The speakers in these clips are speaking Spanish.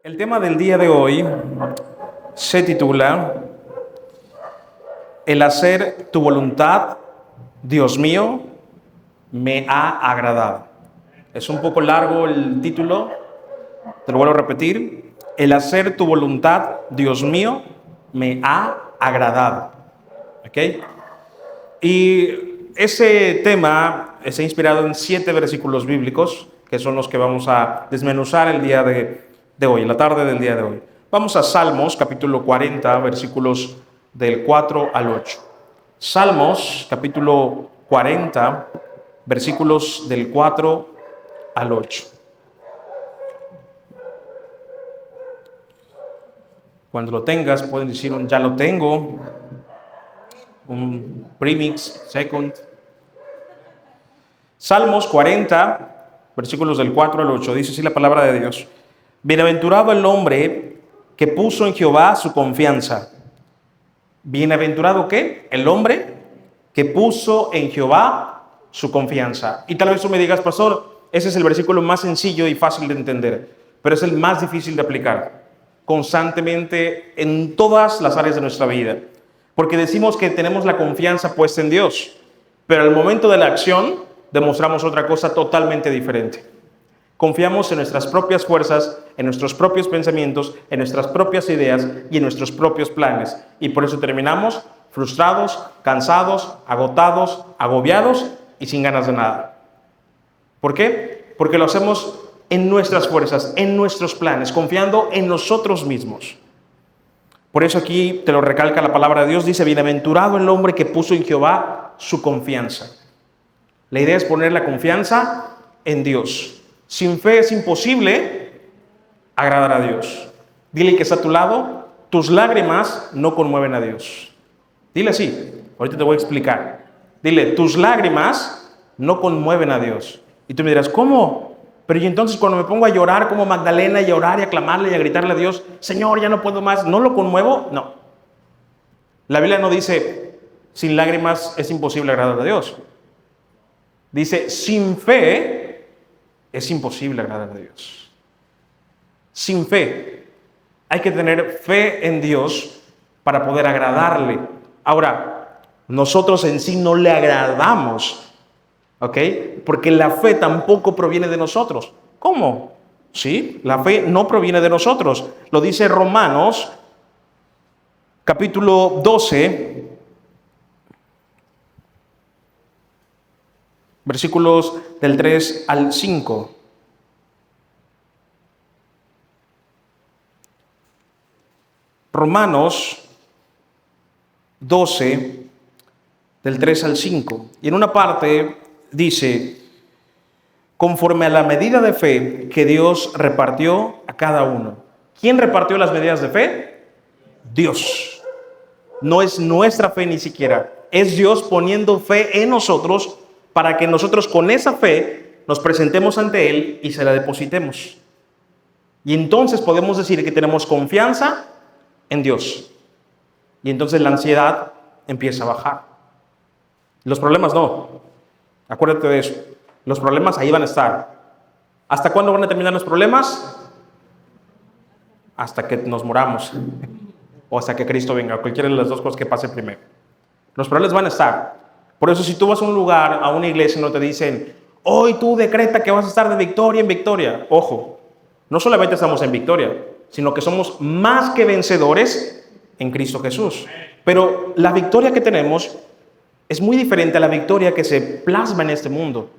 El tema del día de hoy se titula El hacer tu voluntad, Dios mío, me ha agradado. Es un poco largo el título, te lo vuelvo a repetir. El hacer tu voluntad, Dios mío, me ha agradado. ¿Ok? Y ese tema está inspirado en 7 versículos bíblicos, que son los que vamos a desmenuzar el día de hoy, en la tarde del día de hoy. Vamos a Salmos, capítulo 40, versículos del 4 al 8. Salmos, capítulo 40, versículos del 4 al 8. Cuando lo tengas, pueden decir un ya lo tengo, un premix, second. Salmos 40, versículos del 4 al 8, dice así la palabra de Dios. Bienaventurado el hombre que puso en Jehová su confianza. ¿Bienaventurado qué? El hombre que puso en Jehová su confianza. Y tal vez tú me digas, pastor, ese es el versículo más sencillo y fácil de entender, pero es el más difícil de aplicar constantemente en todas las áreas de nuestra vida. Porque decimos que tenemos la confianza puesta en Dios, pero al momento de la acción demostramos otra cosa totalmente diferente. Confiamos en nuestras propias fuerzas, en nuestros propios pensamientos, en nuestras propias ideas y en nuestros propios planes. Y por eso terminamos frustrados, cansados, agotados, agobiados y sin ganas de nada. ¿Por qué? Porque lo hacemos en nuestras fuerzas, en nuestros planes, confiando en nosotros mismos. Por eso aquí te lo recalca la palabra de Dios, dice, bienaventurado el hombre que puso en Jehová su confianza. La idea es poner la confianza en Dios. Sin fe es imposible agradar a Dios. Dile que está a tu lado, tus lágrimas no conmueven a Dios. Dile así, ahorita te voy a explicar. Dile, tus lágrimas no conmueven a Dios. Y tú me dirás, ¿cómo? Pero y entonces cuando me pongo a llorar como Magdalena y a orar y a clamarle y a gritarle a Dios, Señor, ya no puedo más, ¿no lo conmuevo? No. La Biblia no dice, sin lágrimas es imposible agradar a Dios. Dice, sin fe es imposible agradar a Dios. Sin fe. Hay que tener fe en Dios para poder agradarle. Ahora, nosotros en sí no le agradamos, ¿ok? Porque la fe tampoco proviene de nosotros. ¿Cómo? Sí, la fe no proviene de nosotros. Lo dice Romanos, capítulo 12, versículos del 3 al 5. Romanos 12, del 3 al 5. Y en una parte dice, conforme a la medida de fe que Dios repartió a cada uno. ¿Quién repartió las medidas de fe? Dios. No es nuestra fe ni siquiera. Es Dios poniendo fe en nosotros para que nosotros con esa fe nos presentemos ante Él y se la depositemos. Y entonces podemos decir que tenemos confianza en Dios. Y entonces la ansiedad empieza a bajar. Los problemas no. Acuérdate de eso. Los problemas ahí van a estar. ¿Hasta cuándo van a terminar los problemas? Hasta que nos moramos. O hasta que Cristo venga. Cualquiera de las dos cosas que pase primero. Los problemas van a estar. Por eso si tú vas a un lugar, a una iglesia, no te dicen, hoy tú decreta que vas a estar de victoria en victoria. Ojo, no solamente estamos en victoria, sino que somos más que vencedores en Cristo Jesús. Pero la victoria que tenemos es muy diferente a la victoria que se plasma en este mundo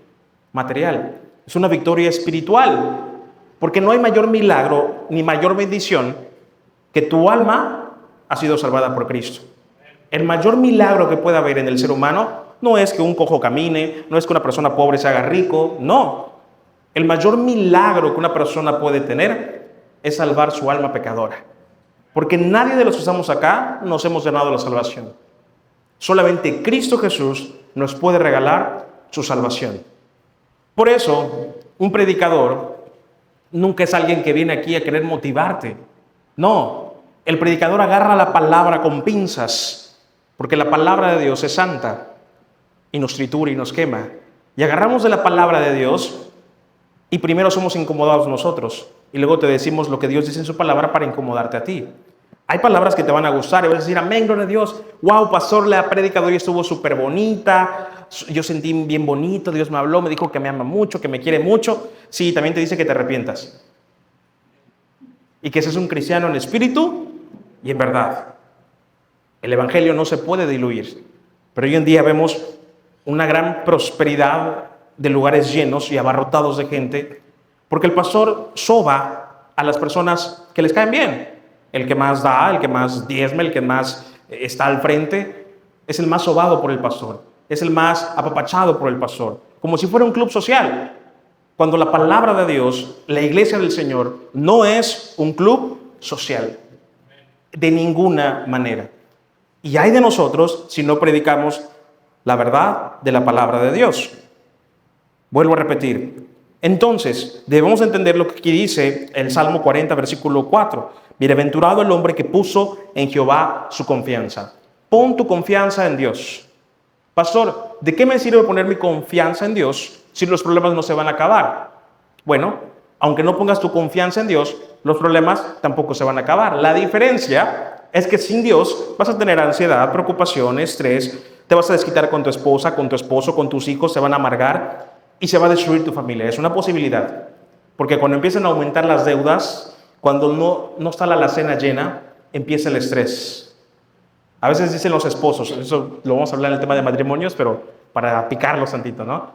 material. Es una victoria espiritual, porque no hay mayor milagro ni mayor bendición que tu alma ha sido salvada por Cristo. El mayor milagro que puede haber en el ser humano no es que un cojo camine, no es que una persona pobre se haga rico, no. El mayor milagro que una persona puede tener es salvar su alma pecadora. Porque nadie de los que estamos acá nos hemos ganado la salvación. Solamente Cristo Jesús nos puede regalar su salvación. Por eso, un predicador nunca es alguien que viene aquí a querer motivarte. No, el predicador agarra la palabra con pinzas, porque la palabra de Dios es santa y nos tritura y nos quema. Y agarramos de la palabra de Dios y primero somos incomodados nosotros. y luego te decimos lo que Dios dice en su palabra para incomodarte a ti. Hay palabras que te van a gustar y vas a decir, amén, gloria a Dios. Wow, pastor, la prédica de hoy estuvo súper bonita. Yo sentí bien bonito, Dios me habló, me dijo que me ama mucho, que me quiere mucho. Sí, también te dice que te arrepientas. Y que seas un cristiano en espíritu y en verdad. El evangelio no se puede diluir. Pero hoy en día vemos una gran prosperidad de lugares llenos y abarrotados de gente, porque el pastor soba a las personas que les caen bien. El que más da, el que más diezma, el que más está al frente, es el más sobado por el pastor, es el más apapachado por el pastor, como si fuera un club social. Cuando la palabra de Dios, la iglesia del Señor, no es un club social, de ninguna manera. Y hay de nosotros si no predicamos la verdad de la palabra de Dios. Vuelvo a repetir. Entonces, debemos entender lo que aquí dice el Salmo 40, versículo 4. Bienaventurado el hombre que puso en Jehová su confianza. Pon tu confianza en Dios. Pastor, ¿de qué me sirve poner mi confianza en Dios si los problemas no se van a acabar? Bueno, aunque no pongas tu confianza en Dios, los problemas tampoco se van a acabar. La diferencia es que sin Dios vas a tener ansiedad, preocupación, estrés, te vas a desquitar con tu esposa, con tu esposo, con tus hijos, se van a amargar y se va a destruir tu familia. Es una posibilidad. Porque cuando empiezan a aumentar las deudas, cuando no está la alacena llena, empieza el estrés. A veces dicen los esposos, eso lo vamos a hablar en el tema de matrimonios, pero para picarlos tantito, ¿no?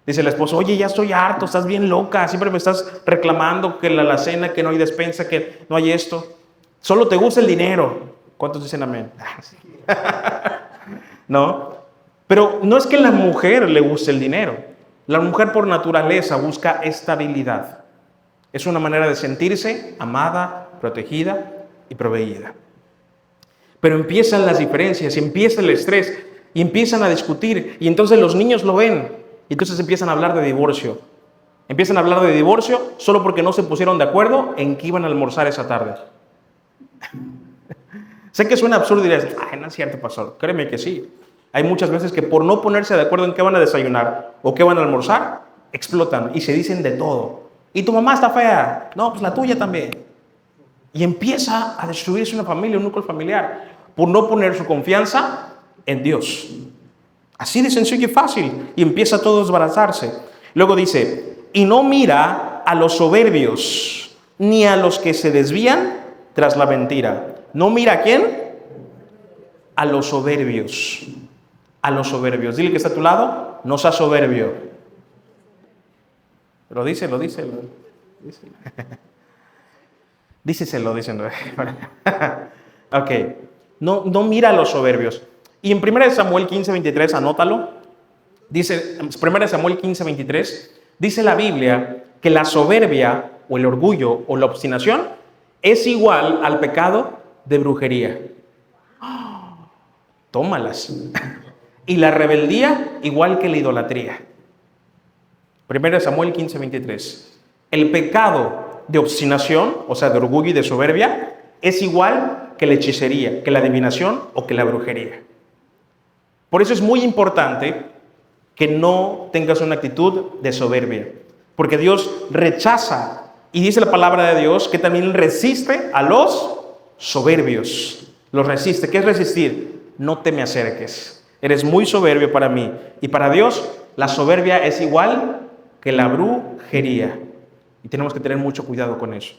Dice el esposo, oye, ya estoy harto, estás bien loca, siempre me estás reclamando que la alacena, que no hay despensa, que no hay esto. Solo te gusta el dinero. ¿Cuántos dicen amén? ¿No? Pero no es que a la mujer le guste el dinero. La mujer por naturaleza busca estabilidad. Es una manera de sentirse amada, protegida y proveída. Pero empiezan las diferencias, empieza el estrés y empiezan a discutir y entonces los niños lo ven y entonces empiezan a hablar de divorcio. Empiezan a hablar de divorcio solo porque no se pusieron de acuerdo en qué iban a almorzar esa tarde. Sé que suena absurdo y dirás, ay, no es cierto, pastor. Créeme que sí. Hay muchas veces que por no ponerse de acuerdo en qué van a desayunar o qué van a almorzar, explotan y se dicen de todo. Y tu mamá está fea. No, pues la tuya también. Y empieza a destruirse una familia, un núcleo familiar, por no poner su confianza en Dios. Así de sencillo y fácil. Y empieza todo a desbaratarse. Luego dice, y no mira a los soberbios, ni a los que se desvían tras la mentira. ¿No mira a quién? A los soberbios. A los soberbios. Dile que está a tu lado, no seas soberbio. Pero díselo. Díceselo. Ok. No mira a los soberbios. Y en 1 Samuel 15:23, anótalo. Dice, 1 Samuel 15:23, dice la Biblia que la soberbia o el orgullo o la obstinación es igual al pecado de brujería. Tómalas. Y la rebeldía igual que la idolatría. 1 Samuel 15:23. El pecado de obstinación, o sea, de orgullo y de soberbia, es igual que la hechicería, que la adivinación o que la brujería. Por eso es muy importante que no tengas una actitud de soberbia, porque Dios rechaza, y dice la palabra de Dios, que también resiste a los soberbios. Los resiste. ¿Qué es resistir? No te me acerques. Eres muy soberbio para mí. Y para Dios, la soberbia es igual que la brujería. Y tenemos que tener mucho cuidado con eso.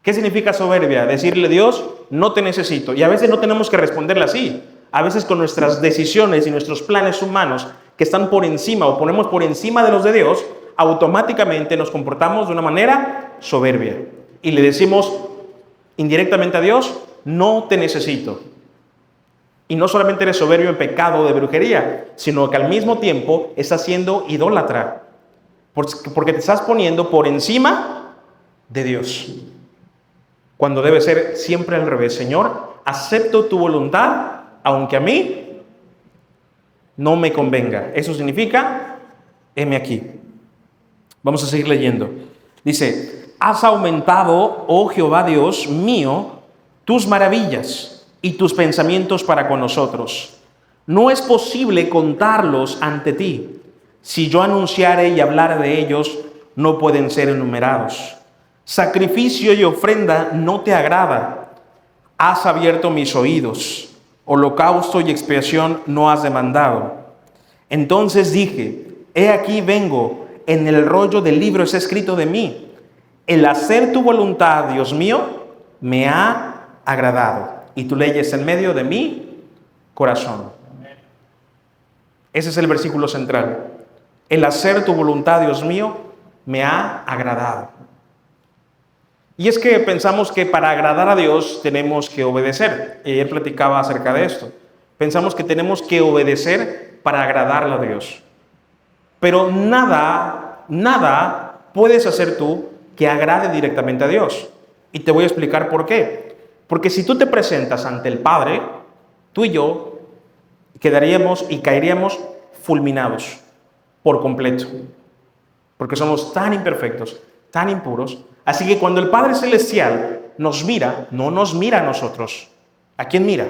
¿Qué significa soberbia? Decirle a Dios, no te necesito. Y a veces no tenemos que responderle así. A veces con nuestras decisiones y nuestros planes humanos que están por encima o ponemos por encima de los de Dios, automáticamente nos comportamos de una manera soberbia. Y le decimos indirectamente a Dios, no te necesito. Y no solamente eres soberbio en pecado de brujería, sino que al mismo tiempo estás siendo idólatra. Porque te estás poniendo por encima de Dios. Cuando debe ser siempre al revés. Señor, acepto tu voluntad, aunque a mí no me convenga. Eso significa, heme aquí. Vamos a seguir leyendo. Dice, has aumentado, oh Jehová Dios mío, tus maravillas y tus pensamientos para con nosotros. No es posible contarlos ante ti. Si yo anunciare y hablare de ellos, no pueden ser enumerados. Sacrificio y ofrenda no te agrada. Has abierto mis oídos. Holocausto y expiación no has demandado. Entonces dije, he aquí vengo, en el rollo del libro está escrito de mí. El hacer tu voluntad, Dios mío, me ha agradado. Y tu ley es en medio de mi corazón. Ese es el versículo central. El hacer tu voluntad, Dios mío, me ha agradado. Y es que pensamos que para agradar a Dios tenemos que obedecer. Y ayer platicaba acerca de esto. Pensamos que tenemos que obedecer para agradarle a Dios. Pero nada puedes hacer tú que agrade directamente a Dios. Y te voy a explicar por qué. Porque si tú te presentas ante el Padre, tú y yo quedaríamos y caeríamos fulminados por completo. Porque somos tan imperfectos, tan impuros. Así que cuando el Padre Celestial nos mira, no nos mira a nosotros. ¿A quién mira?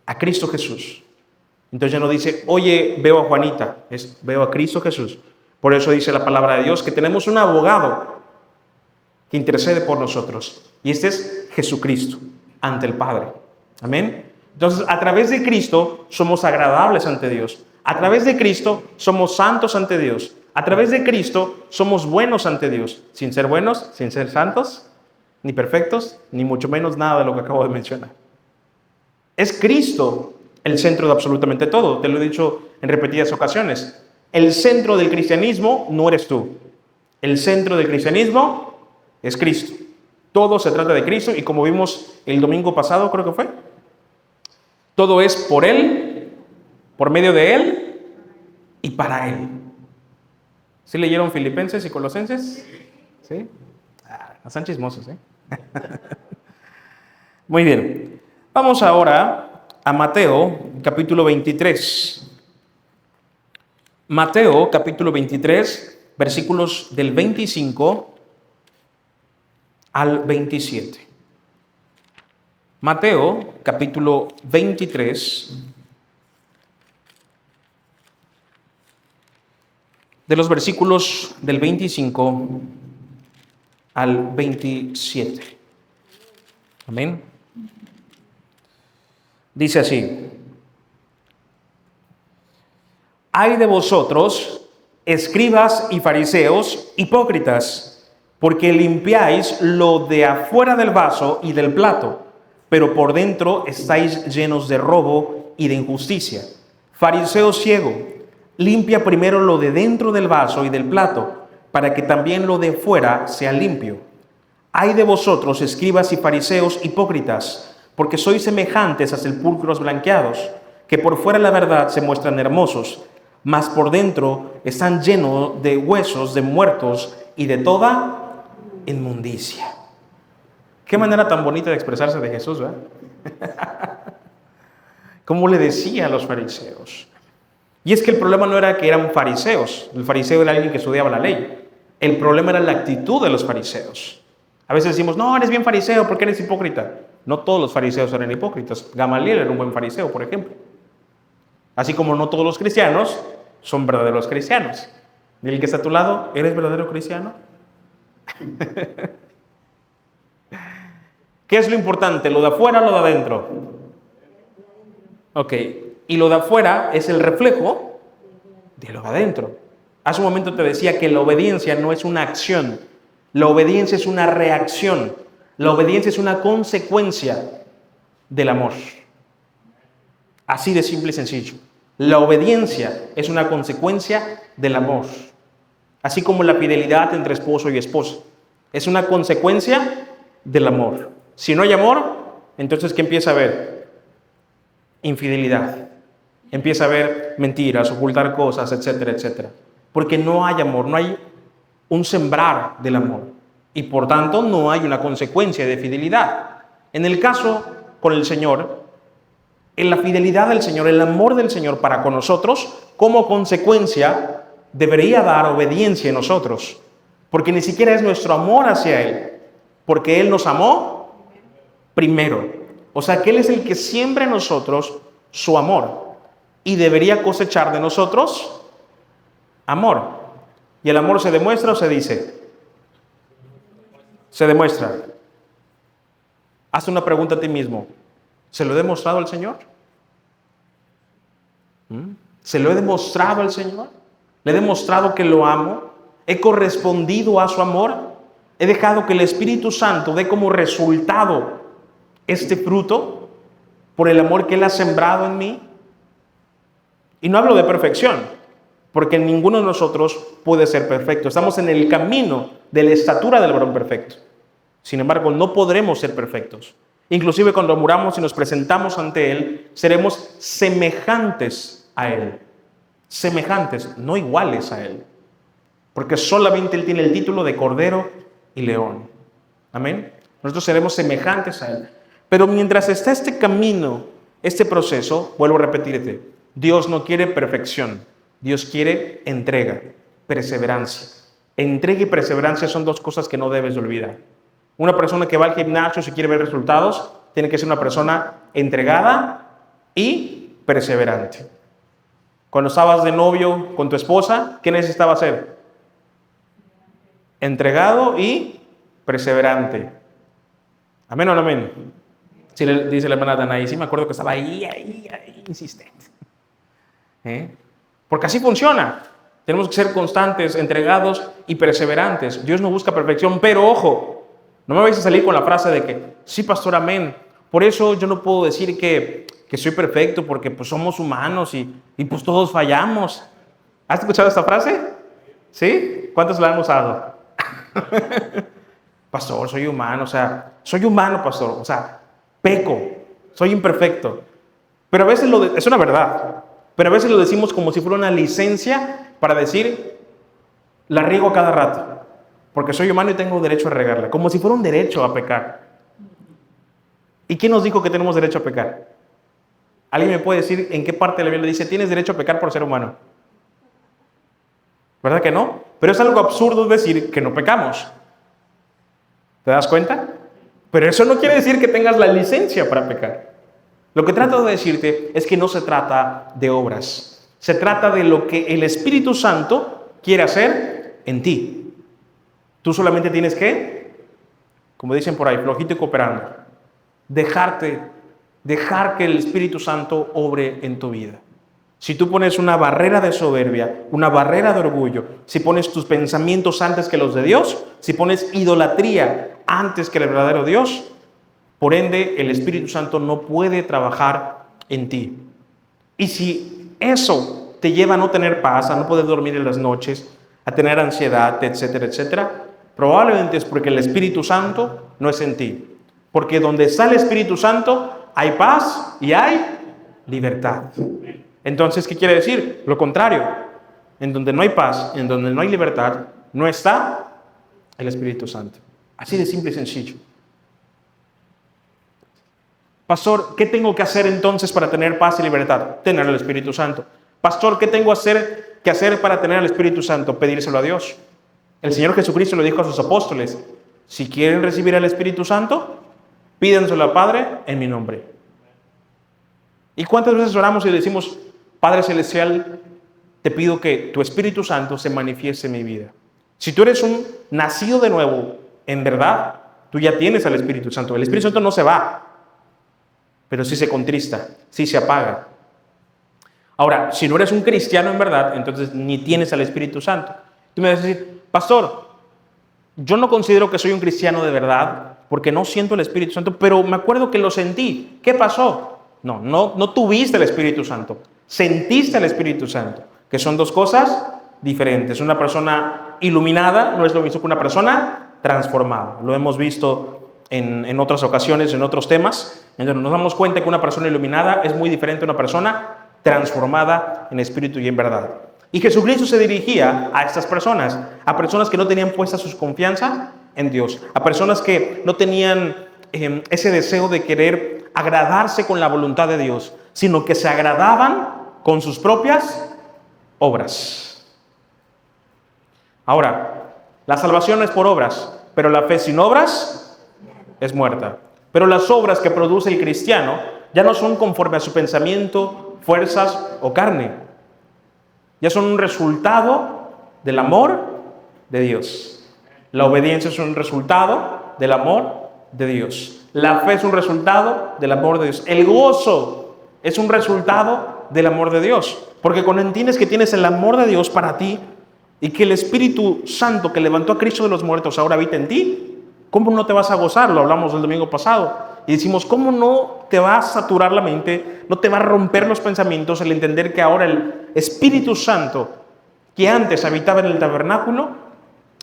A Cristo Jesús. Entonces ya no dice, oye, veo a Juanita, veo a Cristo Jesús. Por eso dice la palabra de Dios que tenemos un abogado que intercede por nosotros. Y este es Jesucristo ante el Padre. Amén. Entonces, a través de Cristo somos agradables ante Dios. A través de Cristo somos santos ante Dios. A través de Cristo somos buenos ante Dios. Sin ser buenos, sin ser santos, ni perfectos, ni mucho menos nada de lo que acabo de mencionar. Es Cristo el centro de absolutamente todo. Te lo he dicho en repetidas ocasiones. El centro del cristianismo no eres tú. El centro del cristianismo es Cristo. Todo se trata de Cristo y como vimos el domingo pasado, creo que fue, todo es por Él, por medio de Él y para Él. ¿Sí leyeron Filipenses y Colosenses? ¿Sí? No están chismosos, ¿eh? Muy bien. Vamos ahora a Mateo, capítulo 23. Mateo, capítulo 23, versículos del 25 al 27. Mateo, capítulo 23, de los versículos del 25 al 27. Amén. Dice así: Ay de vosotros, escribas y fariseos, hipócritas, porque limpiáis lo de afuera del vaso y del plato, pero por dentro estáis llenos de robo y de injusticia. Fariseo ciego, limpia primero lo de dentro del vaso y del plato, para que también lo de fuera sea limpio. Ay de vosotros, escribas y fariseos, hipócritas, porque sois semejantes a sepulcros blanqueados, que por fuera la verdad se muestran hermosos, mas por dentro están llenos de huesos de muertos y de toda inmundicia. Qué manera tan bonita de expresarse de Jesús, ¿verdad? Como le decía a los fariseos. Y es que el problema no era que eran fariseos. El fariseo era alguien que estudiaba la ley. El problema era la actitud de los fariseos. A veces decimos, no, eres bien fariseo porque eres hipócrita. No todos los fariseos eran hipócritas. Gamaliel era un buen fariseo, por ejemplo. Así como no todos los cristianos son verdaderos cristianos. Dile que está a tu lado, ¿eres verdadero cristiano? ¿Qué es lo importante? ¿Lo de afuera o lo de adentro? Ok. Y lo de afuera es el reflejo de lo de adentro. Hace un momento te decía que la obediencia no es una acción. La obediencia es una reacción. La obediencia es una consecuencia del amor. Así de simple y sencillo. La obediencia es una consecuencia del amor. Así como la fidelidad entre esposo y esposa. Es una consecuencia del amor. Si no hay amor, entonces ¿qué empieza a haber? Infidelidad. Empieza a haber mentiras, ocultar cosas, etcétera, etcétera. Porque no hay amor, no hay un sembrar del amor. Y por tanto no hay una consecuencia de fidelidad. En el caso con el Señor, en la fidelidad del Señor, el amor del Señor para con nosotros, como consecuencia, debería dar obediencia en nosotros. Porque ni siquiera es nuestro amor hacia Él. Porque Él nos amó primero. O sea que Él es el que siembra en nosotros su amor. Y debería cosechar de nosotros amor. ¿Y el amor se demuestra o se dice? Se demuestra. Haz una pregunta a ti mismo. ¿Se lo he demostrado al Señor? ¿Se lo he demostrado al Señor? ¿Le he demostrado que lo amo? ¿He correspondido a su amor? ¿He dejado que el Espíritu Santo dé como resultado este fruto por el amor que Él ha sembrado en mí? Y no hablo de perfección, porque ninguno de nosotros puede ser perfecto. Estamos en el camino de la estatura del varón perfecto. Sin embargo, no podremos ser perfectos. Inclusive cuando muramos y nos presentamos ante Él, seremos semejantes a Él. Semejantes, no iguales a Él. Porque solamente Él tiene el título de Cordero y León. Amén. Nosotros seremos semejantes a Él. Pero mientras está este camino, este proceso, vuelvo a repetirte, Dios no quiere perfección. Dios quiere entrega, perseverancia. Entrega y perseverancia son dos cosas que no debes de olvidar. Una persona que va al gimnasio si quiere ver resultados, tiene que ser una persona entregada y perseverante. Cuando estabas de novio con tu esposa, ¿qué necesitaba hacer? Entregado y perseverante. ¿Amén o no amén? Sí, dice la hermana Danaí, sí me acuerdo que estaba ahí, insistente. Porque así funciona. Tenemos que ser constantes, entregados y perseverantes. Dios no busca perfección, pero ojo, no me vais a salir con la frase de que, sí, pastor, amén. Por eso yo no puedo decir que soy perfecto, porque pues somos humanos y pues todos fallamos. ¿Has escuchado esta frase? ¿Sí? ¿Cuántos la han usado? Pastor, soy humano, soy humano, pastor, peco, soy imperfecto. Pero a veces es una verdad, pero a veces lo decimos como si fuera una licencia para decir, la riego cada rato, porque soy humano y tengo derecho a regarla, como si fuera un derecho a pecar. ¿Y quién nos dijo que tenemos derecho a pecar? ¿Alguien me puede decir en qué parte de la Biblia dice, tienes derecho a pecar por ser humano? ¿Verdad que no? Pero es algo absurdo decir que no pecamos. ¿Te das cuenta? Pero eso no quiere decir que tengas la licencia para pecar. Lo que trato de decirte es que no se trata de obras. Se trata de lo que el Espíritu Santo quiere hacer en ti. Tú solamente tienes que, como dicen por ahí, flojito y cooperando. Dejar que el Espíritu Santo obre en tu vida. Si tú pones una barrera de soberbia, una barrera de orgullo, si pones tus pensamientos antes que los de Dios, si pones idolatría antes que el verdadero Dios, por ende el Espíritu Santo no puede trabajar en ti. Y si eso te lleva a no tener paz, a no poder dormir en las noches, a tener ansiedad, etcétera, etcétera, probablemente es porque el Espíritu Santo no es en ti. Porque donde está el Espíritu Santo hay paz y hay libertad. Entonces, ¿qué quiere decir? Lo contrario. En donde no hay paz, en donde no hay libertad, no está el Espíritu Santo. Así de simple y sencillo. Pastor, ¿qué tengo que hacer entonces para tener paz y libertad? Tener el Espíritu Santo. Pastor, ¿qué tengo que hacer para tener el Espíritu Santo? Pedírselo a Dios. El Señor Jesucristo le dijo a sus apóstoles, si quieren recibir al Espíritu Santo, pídanselo al Padre en mi nombre. ¿Y cuántas veces oramos y decimos, Padre Celestial, te pido que tu Espíritu Santo se manifieste en mi vida? Si tú eres un nacido de nuevo, en verdad, tú ya tienes al Espíritu Santo. El Espíritu Santo no se va, pero sí se contrista, sí se apaga. Ahora, si no eres un cristiano en verdad, entonces ni tienes al Espíritu Santo. Tú me vas a decir, pastor, yo no considero que soy un cristiano de verdad, porque no siento el Espíritu Santo, pero me acuerdo que lo sentí. ¿Qué pasó? No tuviste el Espíritu Santo. Sentiste el Espíritu Santo, que son dos cosas diferentes. Una persona iluminada no es lo mismo que una persona transformada. Lo hemos visto en otras ocasiones, en otros temas, en donde nos damos cuenta que una persona iluminada es muy diferente a una persona transformada en espíritu y en verdad. Y Jesucristo se dirigía a estas personas, a personas que no tenían puesta su confianza en Dios, a personas que no tenían ese deseo de querer agradarse con la voluntad de Dios, sino que se agradaban con sus propias obras. Ahora, la salvación no es por obras, pero la fe sin obras es muerta. Pero las obras que produce el cristiano ya no son conforme a su pensamiento, fuerzas o carne. Ya son un resultado del amor de Dios. La obediencia es un resultado del amor de Dios. La fe es un resultado del amor de Dios. El gozo es un resultado del amor de Dios. Porque cuando entiendes que tienes el amor de Dios para ti y que el Espíritu Santo que levantó a Cristo de los muertos ahora habita en ti, ¿cómo no te vas a gozar? Lo hablamos el domingo pasado. Y decimos, ¿cómo no te va a saturar la mente? No te va a romper los pensamientos el entender que ahora el Espíritu Santo, que antes habitaba en el tabernáculo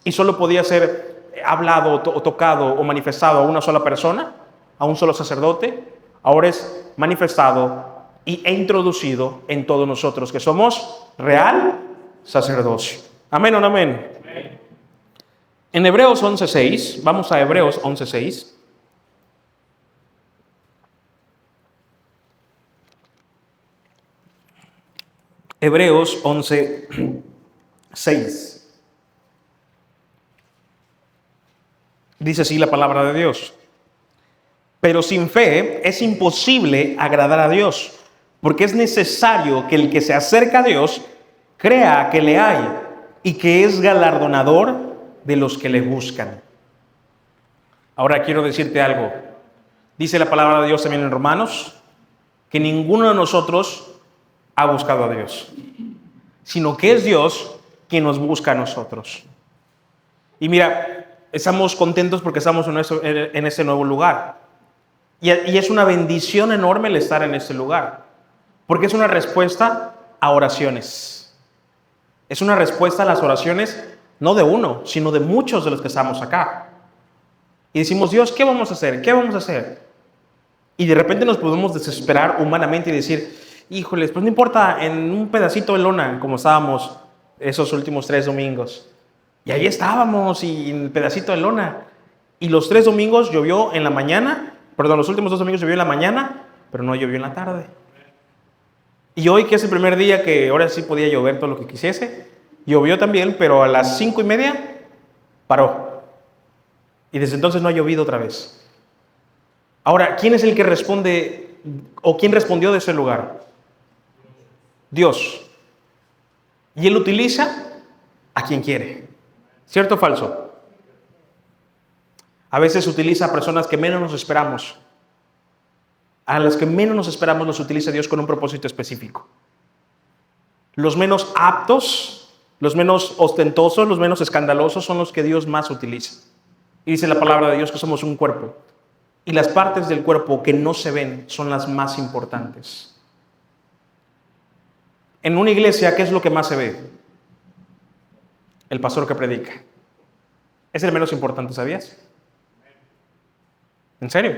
y solo podía ser hablado o tocado o manifestado a una sola persona, a un solo sacerdote, ahora es manifestado e introducido en todos nosotros, que somos real sacerdocio. ¿Amén o no amén? En Hebreos 11:6, vamos a Hebreos 11:6. Hebreos 11:6. Dice así la palabra de Dios. Pero sin fe es imposible agradar a Dios, porque es necesario que el que se acerca a Dios crea que le hay y que es galardonador de los que le buscan. Ahora quiero decirte algo. Dice la palabra de Dios también en Romanos, que ninguno de nosotros ha buscado a Dios, sino que es Dios quien nos busca a nosotros. Y mira, estamos contentos porque estamos en ese nuevo lugar. Y es una bendición enorme el estar en este lugar, porque es una respuesta a oraciones. Es una respuesta a las oraciones, no de uno, sino de muchos de los que estamos acá. Y decimos, Dios, ¿qué vamos a hacer? ¿Qué vamos a hacer? Y de repente nos podemos desesperar humanamente y decir, híjoles, pues no importa, en un pedacito de lona, como estábamos esos últimos 3 domingos. Y ahí estábamos, y en el pedacito de lona. Y los 3 domingos llovió en la mañana, los últimos 2 domingos llovió en la mañana, pero no llovió en la tarde. Y hoy, que es el primer día que ahora sí podía llover todo lo que quisiese, llovió también, pero a las 5:30 paró. Y desde entonces no ha llovido otra vez. Ahora, ¿quién es el que responde o quién respondió de ese lugar? Dios. Y Él utiliza a quien quiere. ¿Cierto o falso? A veces utiliza a personas que menos nos esperamos. A las que menos nos esperamos los utiliza Dios con un propósito específico. Los menos aptos, los menos ostentosos, los menos escandalosos son los que Dios más utiliza. Y dice la palabra de Dios que somos un cuerpo. Y las partes del cuerpo que no se ven son las más importantes. En una iglesia, ¿qué es lo que más se ve? El pastor que predica. Es el menos importante, ¿sabías? ¿En serio?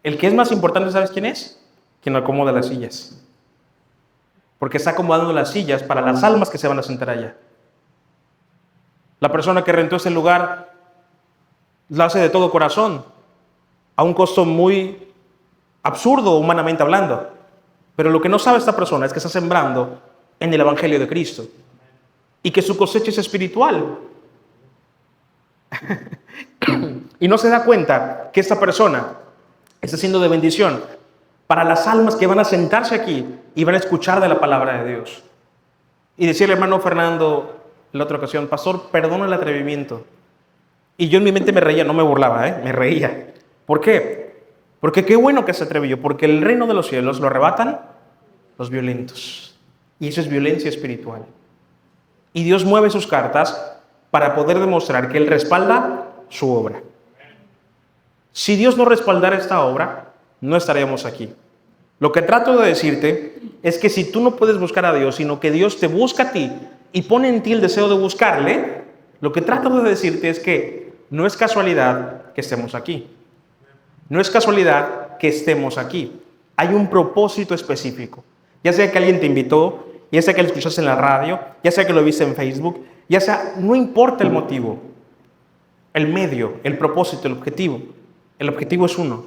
El que es más importante, ¿sabes quién es? Quien acomoda las sillas. Porque está acomodando las sillas para las almas que se van a sentar allá. La persona que rentó ese lugar lo hace de todo corazón, a un costo muy absurdo humanamente hablando. Pero lo que no sabe esta persona es que está sembrando en el Evangelio de Cristo y que su cosecha es espiritual. Y no se da cuenta que esta persona está siendo de bendición para las almas que van a sentarse aquí y van a escuchar de la palabra de Dios. Y decirle, hermano Fernando, en la otra ocasión, pastor, perdona el atrevimiento. Y yo en mi mente me reía, no me burlaba, me reía. ¿Por qué? Porque qué bueno que se atrevió, porque el reino de los cielos lo arrebatan los violentos. Y eso es violencia espiritual. Y Dios mueve sus cartas para poder demostrar que Él respalda su obra. Si Dios no respaldara esta obra, no estaríamos aquí. Lo que trato de decirte es que si tú no puedes buscar a Dios, sino que Dios te busca a ti y pone en ti el deseo de buscarle, lo que trato de decirte es que no es casualidad que estemos aquí. No es casualidad que estemos aquí. Hay un propósito específico. Ya sea que alguien te invitó, ya sea que lo escuchaste en la radio, ya sea que lo viste en Facebook, ya sea, no importa el motivo, el medio, el propósito, el objetivo. El objetivo es uno,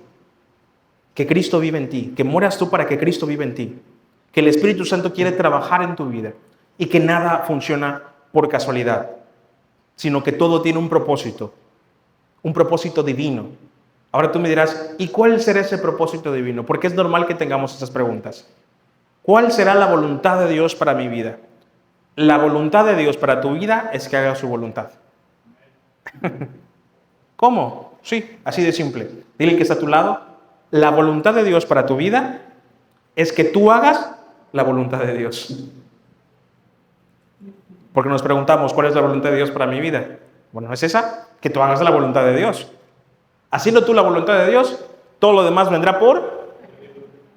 que Cristo vive en ti, que mueras tú para que Cristo vive en ti, que el Espíritu Santo quiere trabajar en tu vida y que nada funciona por casualidad, sino que todo tiene un propósito divino. Ahora tú me dirás, ¿y cuál será ese propósito divino? Porque es normal que tengamos esas preguntas. ¿Cuál será la voluntad de Dios para mi vida? La voluntad de Dios para tu vida es que hagas su voluntad. ¿Cómo? Sí, así de simple. Dile al que está a tu lado, la voluntad de Dios para tu vida es que tú hagas la voluntad de Dios. Porque nos preguntamos, ¿cuál es la voluntad de Dios para mi vida? Bueno, es esa, que tú hagas la voluntad de Dios. Haciendo tú la voluntad de Dios, todo lo demás vendrá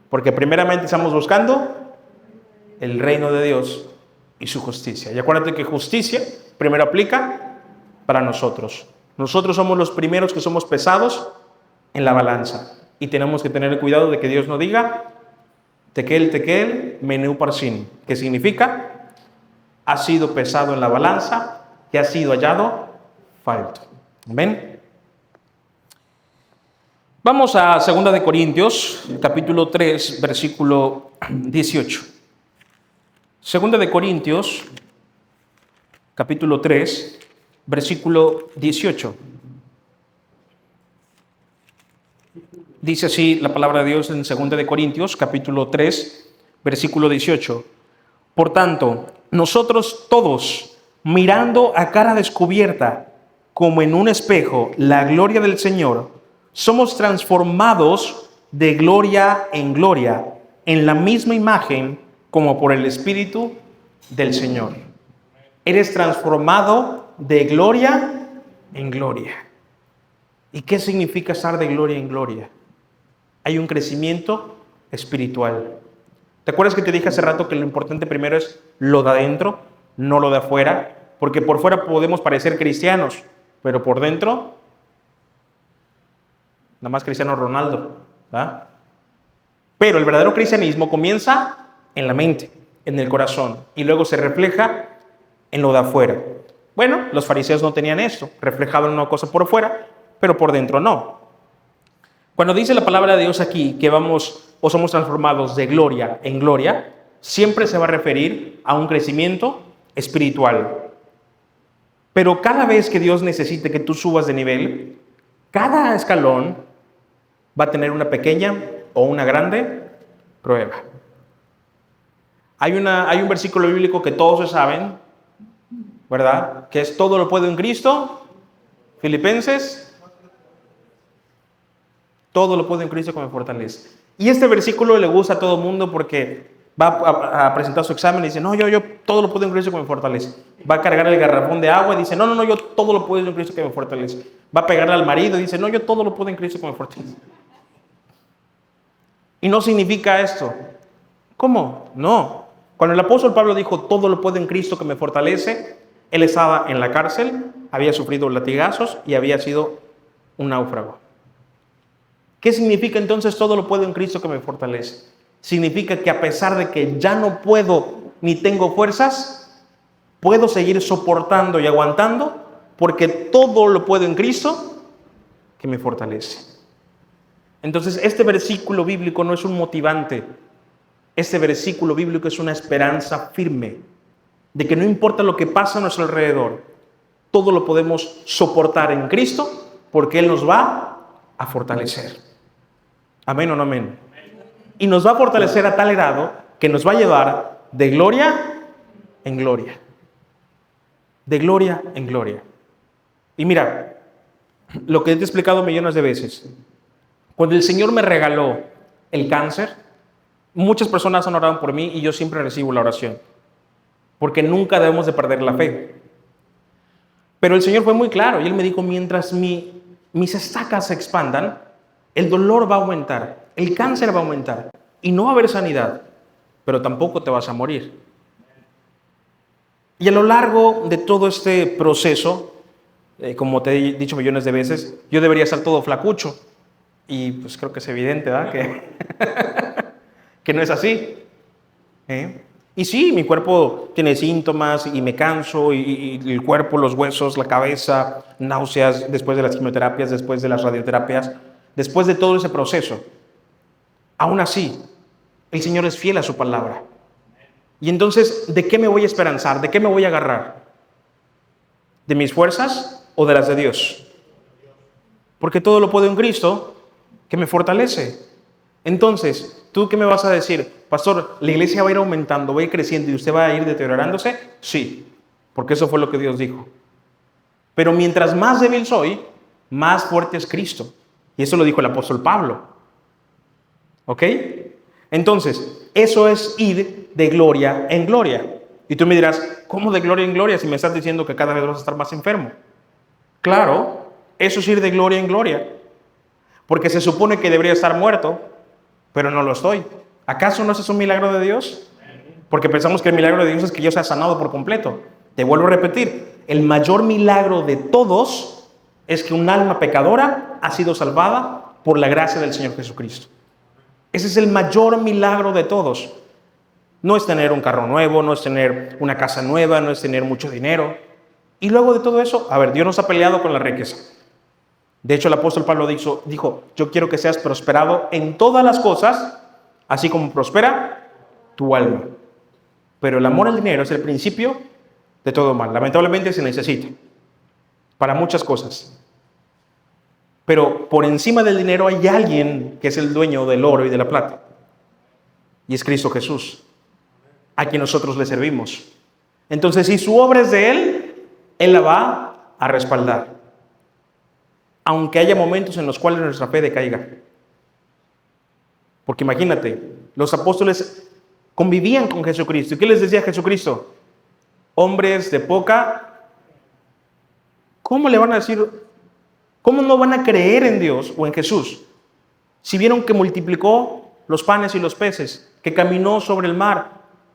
porque primeramente estamos buscando el reino de Dios y su justicia. Y acuérdate que justicia primero aplica para nosotros. Nosotros somos los primeros que somos pesados en la balanza. Y tenemos que tener cuidado de que Dios no diga tekel, menú parsin, que significa ha sido pesado en la balanza, que ha sido hallado falto. ¿Ven? Vamos a 2 de Corintios, capítulo 3, versículo 18. 2 de Corintios, capítulo 3, versículo 18. Dice así la palabra de Dios en 2 de Corintios, capítulo 3, versículo 18. Por tanto, nosotros todos, mirando a cara descubierta, como en un espejo, la gloria del Señor, somos transformados de gloria en gloria, en la misma imagen como por el Espíritu del Señor. Eres transformado de gloria en gloria. ¿Y qué significa estar de gloria en gloria? Hay un crecimiento espiritual. ¿Te acuerdas que te dije hace rato que lo importante primero es lo de adentro, no lo de afuera? Porque por fuera podemos parecer cristianos, pero por dentro, nada más Cristiano Ronaldo, ¿verdad? Pero el verdadero cristianismo comienza en la mente, en el corazón, y luego se refleja en lo de afuera. Bueno, los fariseos no tenían esto, reflejaban una cosa por fuera, pero por dentro no. Cuando dice la palabra de Dios aquí que vamos o somos transformados de gloria en gloria, siempre se va a referir a un crecimiento espiritual. Pero cada vez que Dios necesite que tú subas de nivel, cada escalón va a tener una pequeña o una grande prueba. Hay un versículo bíblico que todos se saben, ¿verdad? Que es todo lo puedo en Cristo. Filipenses. Todo lo puedo en Cristo que me fortalece. Y este versículo le gusta a todo el mundo porque va a presentar su examen y dice, no, yo todo lo puedo en Cristo que me fortalece. Va a cargar el garrafón de agua y dice, no, yo todo lo puedo en Cristo que me fortalece. Va a pegarle al marido y dice, no, yo todo lo puedo en Cristo que me fortalece. Y no significa esto. ¿Cómo? No. Cuando el apóstol Pablo dijo, todo lo puedo en Cristo que me fortalece, él estaba en la cárcel, había sufrido latigazos y había sido un náufrago. ¿Qué significa entonces todo lo puedo en Cristo que me fortalece? Significa que a pesar de que ya no puedo ni tengo fuerzas, puedo seguir soportando y aguantando porque todo lo puedo en Cristo que me fortalece. Entonces, este versículo bíblico no es un motivante. Este versículo bíblico es una esperanza firme de que no importa lo que pasa a nuestro alrededor, todo lo podemos soportar en Cristo porque Él nos va a fortalecer. ¿Amén o no amén? Y nos va a fortalecer a tal grado que nos va a llevar de gloria en gloria. De gloria en gloria. Y mira, lo que te he explicado millones de veces. Cuando el Señor me regaló el cáncer, muchas personas han orado por mí y yo siempre recibo la oración. Porque nunca debemos de perder la fe. Pero el Señor fue muy claro y Él me dijo, mientras mis estacas se expandan, el dolor va a aumentar, el cáncer va a aumentar y no va a haber sanidad, pero tampoco te vas a morir. Y a lo largo de todo este proceso, como te he dicho millones de veces, yo debería estar todo flacucho. Y pues creo que es evidente, ¿verdad? Que no es así. Y sí, mi cuerpo tiene síntomas y me canso y el cuerpo, los huesos, la cabeza, náuseas después de las quimioterapias, después de las radioterapias, después de todo ese proceso. Aún así, el Señor es fiel a su palabra. Y entonces, ¿de qué me voy a esperanzar? ¿De qué me voy a agarrar? ¿De mis fuerzas o de las de Dios? Porque todo lo puedo en Cristo que me fortalece. Entonces, ¿tú qué me vas a decir? Pastor, ¿la iglesia va a ir aumentando, va a ir creciendo y usted va a ir deteriorándose? Sí, porque eso fue lo que Dios dijo. Pero mientras más débil soy, más fuerte es Cristo. Y eso lo dijo el apóstol Pablo. ¿Ok? Entonces, eso es ir de gloria en gloria. Y tú me dirás, ¿cómo de gloria en gloria si me estás diciendo que cada vez vas a estar más enfermo? Claro, eso es ir de gloria en gloria. Porque se supone que debería estar muerto, pero no lo estoy. ¿Acaso no es eso un milagro de Dios? Porque pensamos que el milagro de Dios es que yo sea sanado por completo. Te vuelvo a repetir, el mayor milagro de todos es que un alma pecadora ha sido salvada por la gracia del Señor Jesucristo. Ese es el mayor milagro de todos. No es tener un carro nuevo, no es tener una casa nueva, no es tener mucho dinero. Y luego de todo eso, a ver, Dios nos ha peleado con la riqueza. De hecho, el apóstol Pablo dijo, yo quiero que seas prosperado en todas las cosas, así como prospera tu alma. Pero el amor al dinero es el principio de todo mal. Lamentablemente se necesita para muchas cosas. Pero por encima del dinero hay alguien que es el dueño del oro y de la plata. Y es Cristo Jesús, a quien nosotros le servimos. Entonces, si su obra es de Él la va a respaldar. Aunque haya momentos en los cuales nuestra fe decaiga. Porque imagínate, los apóstoles convivían con Jesucristo. ¿Y qué les decía Jesucristo? Hombres de poca. ¿Cómo le van a decir? ¿Cómo no van a creer en Dios o en Jesús? Si vieron que multiplicó los panes y los peces, que caminó sobre el mar,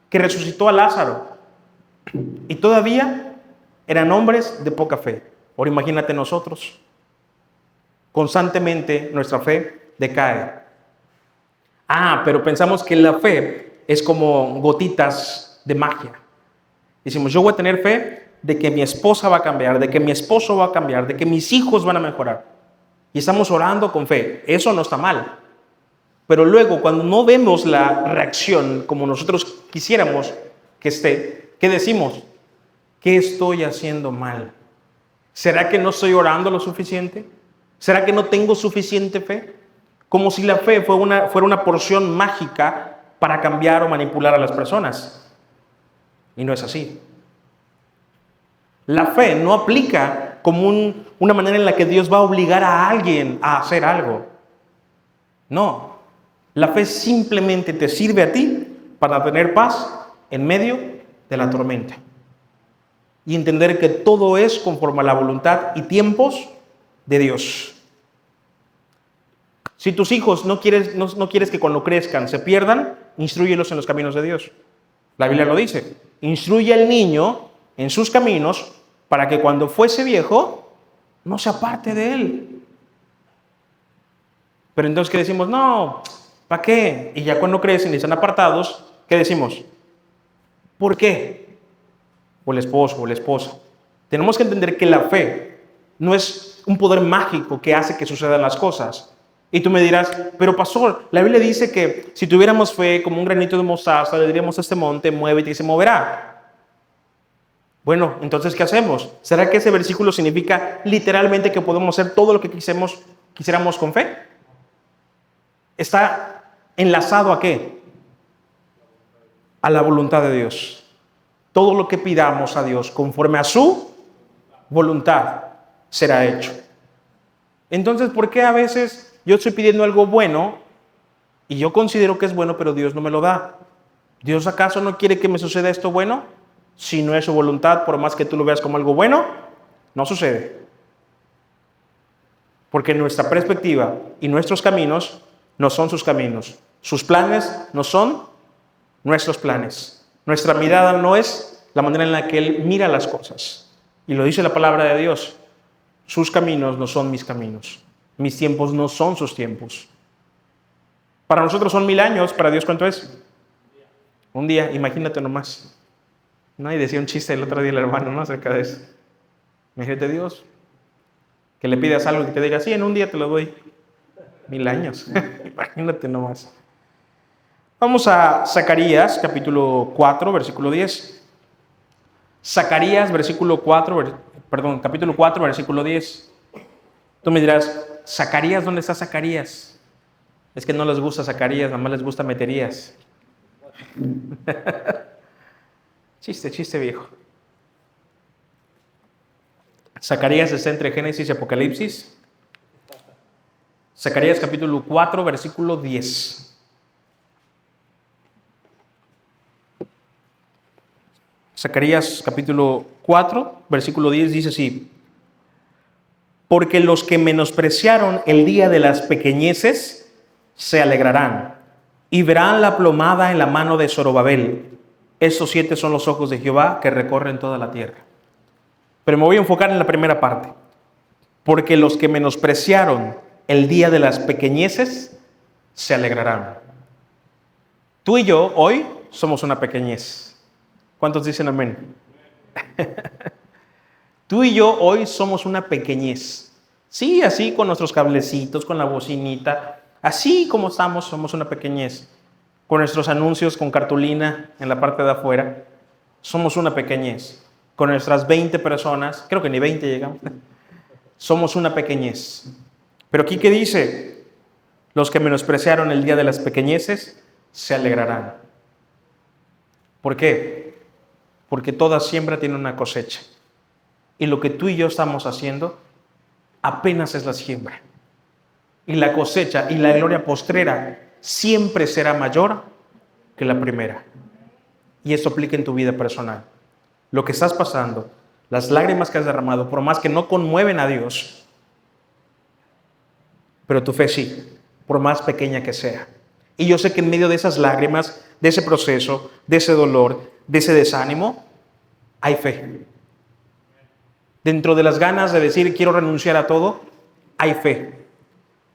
que resucitó a Lázaro. Y todavía eran hombres de poca fe. Ahora imagínate nosotros. Constantemente nuestra fe decae. Pero pensamos que la fe es como gotitas de magia. Decimos, yo voy a tener fe de que mi esposa va a cambiar, de que mi esposo va a cambiar, de que mis hijos van a mejorar. Y estamos orando con fe. Eso no está mal. Pero luego, cuando no vemos la reacción como nosotros quisiéramos que esté, ¿qué decimos? ¿Qué estoy haciendo mal? ¿Será que no estoy orando lo suficiente? ¿Será que no tengo suficiente fe? Como si la fe fuera una porción mágica para cambiar o manipular a las personas. Y no es así. La fe no aplica como una manera en la que Dios va a obligar a alguien a hacer algo. No. La fe simplemente te sirve a ti para tener paz en medio de la tormenta. Y entender que todo es conforme a la voluntad y tiempos de Dios. Si tus hijos no quieres que cuando crezcan se pierdan, instrúyelos en los caminos de Dios. La Biblia lo dice. Instruye al niño en sus caminos para que cuando fuese viejo no se aparte de él. Pero entonces, ¿qué decimos? No, ¿para qué? Y ya cuando crecen y están apartados, ¿qué decimos? ¿Por qué? O el esposo o la esposa. Tenemos que entender que la fe no es un poder mágico que hace que sucedan las cosas. Y tú me dirás, pero pastor, la Biblia dice que si tuviéramos fe como un granito de mostaza, le diríamos a este monte, muévete y se moverá. Bueno, entonces, ¿qué hacemos? ¿Será que ese versículo significa literalmente que podemos hacer todo lo que quisiéramos con fe? ¿Está enlazado a qué? A la voluntad de Dios. Todo lo que pidamos a Dios conforme a su voluntad será hecho. Entonces, ¿por qué a veces yo estoy pidiendo algo bueno y yo considero que es bueno, pero Dios no me lo da? ¿Dios acaso no quiere que me suceda esto bueno? Si no es su voluntad, por más que tú lo veas como algo bueno, no sucede. Porque nuestra perspectiva y nuestros caminos no son sus caminos. Sus planes no son nuestros planes. Nuestra mirada no es la manera en la que Él mira las cosas. Y lo dice la palabra de Dios. Sus caminos no son mis caminos. Mis tiempos no son sus tiempos. Para nosotros son 1000 años. ¿Para Dios cuánto es? Un día, imagínate nomás. ¿No? Y decía un chiste el otro día el hermano, ¿no? Acerca de eso. Imagínate Dios, que le pidas algo y que te diga, sí, en un día te lo doy. 1000 años. Imagínate nomás. Vamos a Zacarías, capítulo 4, versículo 10. Zacarías, capítulo 4, versículo 10. Tú me dirás, Zacarías, ¿dónde está Zacarías? Es que no les gusta Zacarías, nada más les gusta meterías. Chiste viejo. Zacarías está entre Génesis y Apocalipsis. Zacarías capítulo 4, versículo 10. Zacarías capítulo 4, versículo 10 dice así: porque los que menospreciaron el día de las pequeñeces se alegrarán y verán la plomada en la mano de Zorobabel. Estos 7 son los ojos de Jehová que recorren toda la tierra. Pero me voy a enfocar en la primera parte. Porque los que menospreciaron el día de las pequeñeces se alegrarán. Tú y yo hoy somos una pequeñez. ¿Cuántos dicen amén? Tú y yo hoy somos una pequeñez. Sí, así con nuestros cablecitos, con la bocinita, así como estamos, somos una pequeñez. Con nuestros anuncios con cartulina en la parte de afuera, somos una pequeñez. Con nuestras 20 personas, creo que ni 20 llegamos, somos una pequeñez. Pero aquí, ¿qué dice? Los que menospreciaron el día de las pequeñeces se alegrarán. ¿Por qué? Porque toda siembra tiene una cosecha. Y lo que tú y yo estamos haciendo apenas es la siembra. Y la cosecha y la gloria postrera siempre será mayor que la primera. Y esto aplica en tu vida personal. Lo que estás pasando, las lágrimas que has derramado, por más que no conmueven a Dios, pero tu fe sí, por más pequeña que sea. Y yo sé que en medio de esas lágrimas, de ese proceso, de ese dolor, de ese desánimo, hay fe. Dentro de las ganas de decir quiero renunciar a todo, hay fe.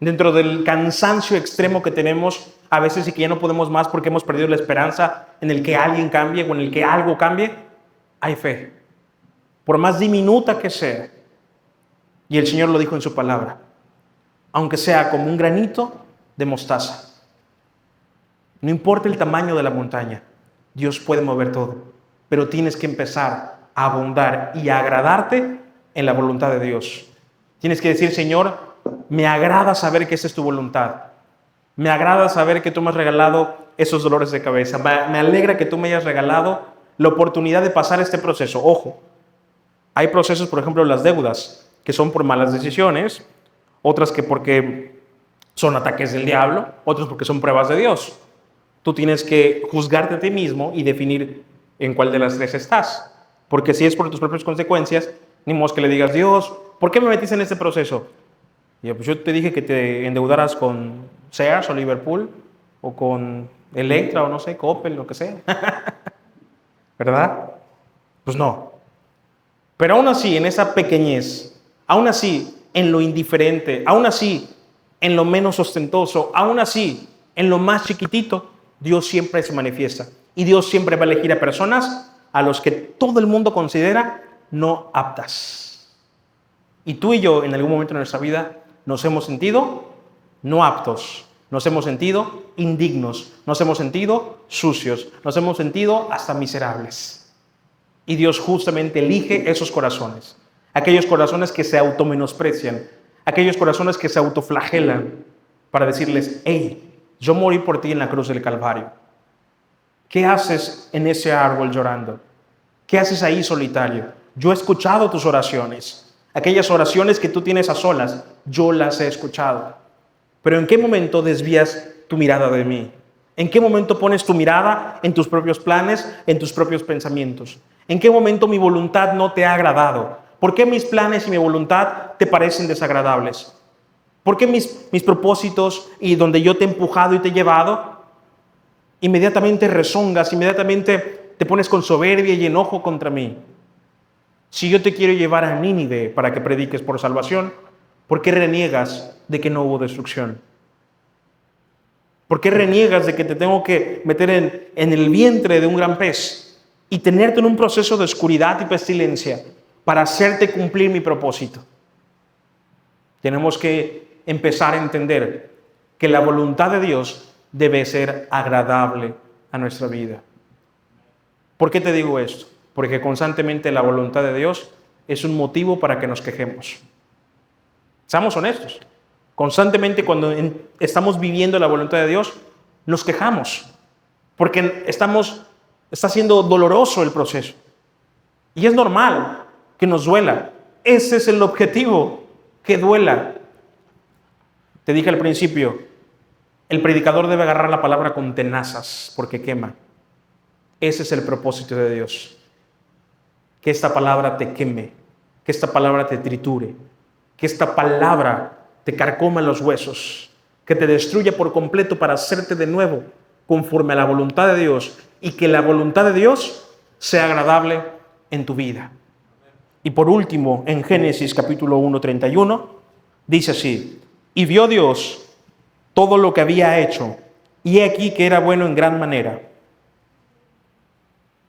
Dentro del cansancio extremo que tenemos a veces y que ya no podemos más porque hemos perdido la esperanza en el que alguien cambie o en el que algo cambie, hay fe. Por más diminuta que sea. Y el Señor lo dijo en su palabra. Aunque sea como un granito de mostaza. No importa el tamaño de la montaña, Dios puede mover todo. Pero tienes que empezar a abundar y a agradarte en la voluntad de Dios. Tienes que decir, Señor, me agrada saber que esa es tu voluntad. Me agrada saber que tú me has regalado esos dolores de cabeza. Me alegra que tú me hayas regalado la oportunidad de pasar este proceso. Ojo, hay procesos, por ejemplo, las deudas, que son por malas decisiones, otras que porque son ataques del diablo, otros porque son pruebas de Dios. Tú tienes que juzgarte a ti mismo y definir en cuál de las tres estás. Porque si es por tus propias consecuencias, ni modo que le digas, Dios, ¿por qué me metiste en este proceso? Y yo, pues yo te dije que te endeudaras con Sears o Liverpool, o con Electra, o no sé, Coppel, lo que sea. ¿Verdad? Pues no. Pero aún así, en esa pequeñez, aún así, en lo indiferente, aún así, en lo menos ostentoso, aún así, en lo más chiquitito, Dios siempre se manifiesta. Y Dios siempre va a elegir a personas a los que todo el mundo considera no aptas. Y tú y yo, en algún momento de nuestra vida, nos hemos sentido no aptos, nos hemos sentido indignos, nos hemos sentido sucios, nos hemos sentido hasta miserables. Y Dios justamente elige esos corazones, aquellos corazones que se automenosprecian, aquellos corazones que se autoflagelan, para decirles, hey, yo morí por ti en la cruz del Calvario. ¿Qué haces en ese árbol llorando? ¿Qué haces ahí solitario? Yo he escuchado tus oraciones. Aquellas oraciones que tú tienes a solas, yo las he escuchado. Pero ¿en qué momento desvías tu mirada de mí? ¿En qué momento pones tu mirada en tus propios planes, en tus propios pensamientos? ¿En qué momento mi voluntad no te ha agradado? ¿Por qué mis planes y mi voluntad te parecen desagradables? ¿Por qué mis propósitos y donde yo te he empujado y te he llevado, inmediatamente rezongas, inmediatamente te pones con soberbia y enojo contra mí? Si yo te quiero llevar a Nínive para que prediques por salvación, ¿por qué reniegas de que no hubo destrucción? ¿Por qué reniegas de que te tengo que meter en el vientre de un gran pez y tenerte en un proceso de oscuridad y pestilencia para hacerte cumplir mi propósito? Tenemos que empezar a entender que la voluntad de Dios debe ser agradable a nuestra vida. ¿Por qué te digo esto? Porque constantemente la voluntad de Dios es un motivo para que nos quejemos. Seamos honestos. Constantemente cuando estamos viviendo la voluntad de Dios, nos quejamos. Porque está siendo doloroso el proceso. Y es normal que nos duela. Ese es el objetivo, que duela. Te dije al principio, el predicador debe agarrar la palabra con tenazas porque quema. Ese es el propósito de Dios. Que esta palabra te queme, que esta palabra te triture, que esta palabra te carcoma los huesos, que te destruya por completo para hacerte de nuevo conforme a la voluntad de Dios y que la voluntad de Dios sea agradable en tu vida. Y por último, en Génesis capítulo 1, 31, dice así: y vio Dios todo lo que había hecho, y he aquí que era bueno en gran manera.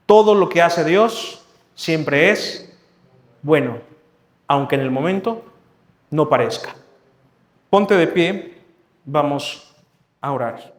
Todo lo que hace Dios siempre es bueno, aunque en el momento no parezca. Ponte de pie, vamos a orar.